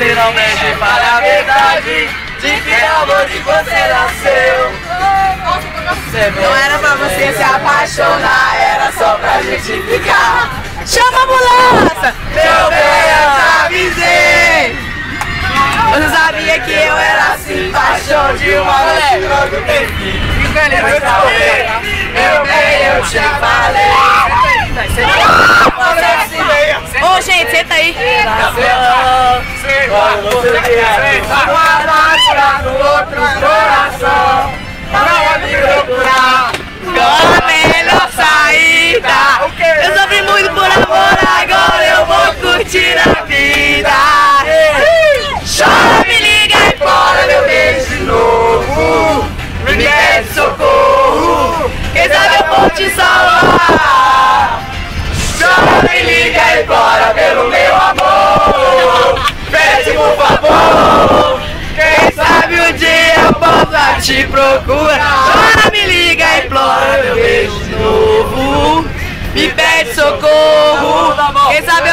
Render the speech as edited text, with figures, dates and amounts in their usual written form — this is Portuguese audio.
você não mente, fala a verdade. De que amor que você nasceu. Não era pra você se apaixonar, era só pra gente ficar. Chama a ambulância! Meu bem, eu te avisei. Você sabia que eu era assim, paixão de uma noite logo tem fim. Meu bem, eu te falei. Ô, gente, senta aí. Uma máquina no outro coração. Pra me procurar. Qual a melhor saída? Eu sofri muito por amor, agora eu vou curtir a vida. Chora, me liga e implora meu beijo de novo. Me pede socorro. Quem sabe eu vou te salvar. Chora, me liga e implora pelo meu amor. Pede por favor. Quem sabe um dia eu possa te procurar. Chora, me liga e implora meu beijo de novo. Me pede socorro. Quem sabe